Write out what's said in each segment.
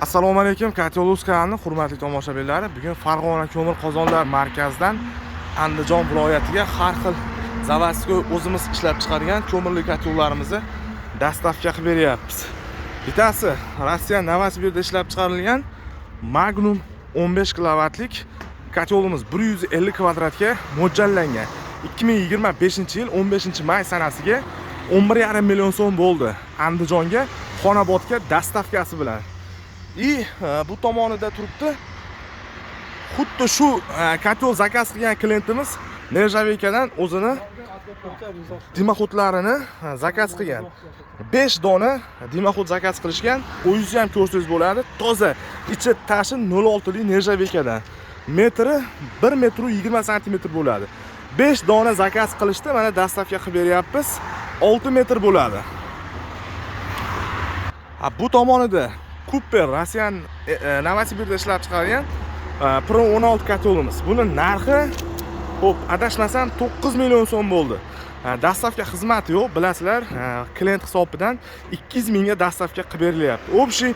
Assalomu alaykum, Kotyoluz kanalining hurmatli tomoshabinlari. Bugun Farg'ona ko'mir qozonlar markazidan Andijon viloyatiga har xil zavodskiy o'zimiz ishlab chiqargan ko'mirli kotyollarimizni dastavka qilib beryapmiz. Bittasi Rossiya Novosibirskda ishlab chiqarilgan Magnum 15 kilovatlik kotyolimiz 150 kvadratga mo'ljallangan. 2025-yil 15-may sanasiga 11,5 million so'm bo'ldi. Andijonga Xonobodga dastavkasi bilan. Bu tomonida turibdi. Xuddi shu kotyol zakaz qilgan klientimiz Nerjaveykadan o'zini dimoxodlarini zakaz qilgan. 5 dona dimoxod zakaz qilishgan. O'zingiz ham ko'rsangiz bo'ladi. Toza, ichi tashi 06 lik Nerjaveykadan. Metri 1 metr 20 sm bo'ladi. 5 dona zakaz qilishdi. Mana dastavka qilib beryapmiz. 6 metr bo'ladi. Bu tomonida Cooper Rossiyan Novosibirskda ishlab chiqargan Pro 16 kotyolimiz. Buni narxi adashmasam 9 million so'm bo'ldi. Dastavka xizmati yo'q, bilasizlar, klient hisobidan 200 mingga dastavka qilib berilyapti. Общий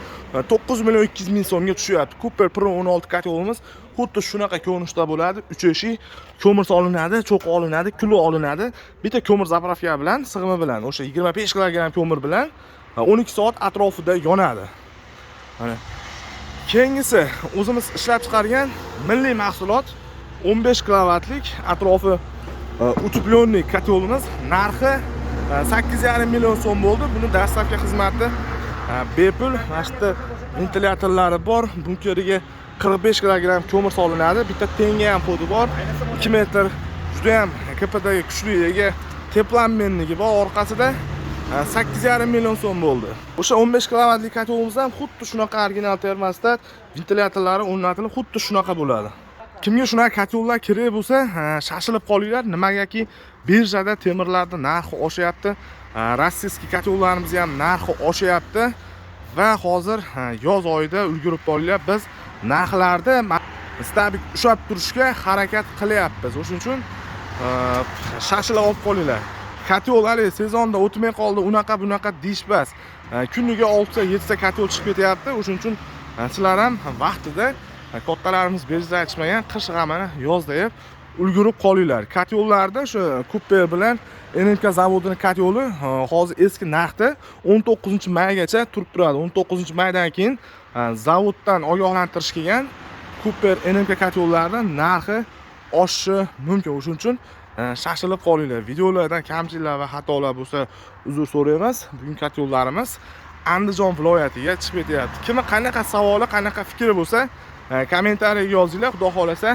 9 million 200 ming so'mga tushyapti. Cooper Pro 16 kotyolimiz xuddi shunaqa ko'rinishda bo'ladi. 3 eshik, ko'mir solinadi, cho'q olinadi, kilo olinadi. Bitta ko'mir zapravka bilan, sig'imi bilan, o'sha 25 kilogramm ko'mir bilan 12 soat atrofida yonadi. Keyingisi o'zimiz ishlab chiqargan milliy mahsulot 15 kilovatlik atrofi utepленный kotyolimiz. Narxi 8,5 million so'm bo'ldi. Buni dastavka xizmati bepul. Mana shu ventilyatorlari bor. Bunkeriga 45 kilogramm ko'mir solinadi. Bitta tenga ham podi bor. 2 metr juda ham KPDga kuchli ega teplanmenligi bor orqasida. 8,5 million so'm bo'ldi. O'sha 15 kilovatlik kotyolimiz ham xuddi shunaqa original termostat, ventilyatorlari o'rnatilib xuddi shunaqa bo'ladi. Kimga shunaqa kotyollar kerak bo'lsa, shashilib qolinglar. Nimagaki birjada temirlarning narxi oshyapti. Rossiyskiy kotyollarimiz ham narxi oshyapti va hozir yoz oyida ulgurib qolinglar. Biz narxlarda stabil ushlab turishga harakat qilyapmiz. O'shuning uchun shashilib olib qolinglar. Kotyollar sezonda o'tmay qoldi, unaqa bunaqa deyishmas. Kuniga 6 ta 7 ta kotyol chiqib ketyapti. O'shuning uchun sizlar ham vaqtida kattalarimiz bezda aytishmagan qish g'amini yozda yeb ulgurib qolinglar. Kotyollarda shu Cooper bilan NMK zavodining kotyoli hozir eski narxda 19-maygacha turib turadi. 19-maydan keyin zavoddan ogohlantirish kelgan Cooper NMK kotyollarning narxi oshishi mumkin. O'shuning uchun shashilib qolinglar. Videolardan kamchiliklar va xatolar bo'lsa uzr so'raymiz. Bugun kotyollarimiz Andijon viloyatiga chiqib ketyapti. Kimga qanaqa savoli, qanaqa fikri bo'lsa, kommentariyaga yozinglar. Xudo xolasa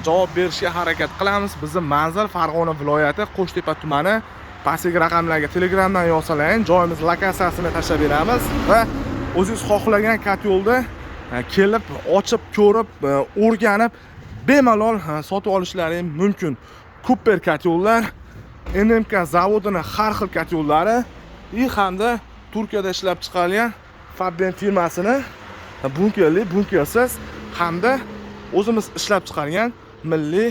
javob berishga harakat qilamiz. Bizning manzil Farg'ona viloyati, Qo'shtepa tumani. Pastdagi raqamlarga Telegramdan yozsalaring, joyimiz lokatsiyasini tashlab beramiz va o'zingiz xohlagan kotyolda kelib, ochib, ko'rib, o'rganib bemalol sotib olishlaring mumkin. Cooper kotyollar, NMK zavodining har xil kotyollari hamda Turkiyada ishlab chiqarilgan Fabben firmasini bunkersiz hamda o'zimiz ishlab chiqargan milliy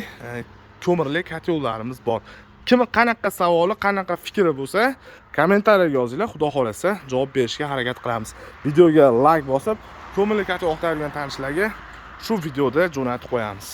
ko'mirli kotyollarimiz bor. Kimga qanaqa savoli, qanaqa fikri bo'lsa, kommentariyaga yozinglar. Xudo xolasa javob berishga harakat qilamiz. Videoga like bosib, ko'mirli kotyol bilan tanishlarga shu videoda jo'natib qo'yamiz.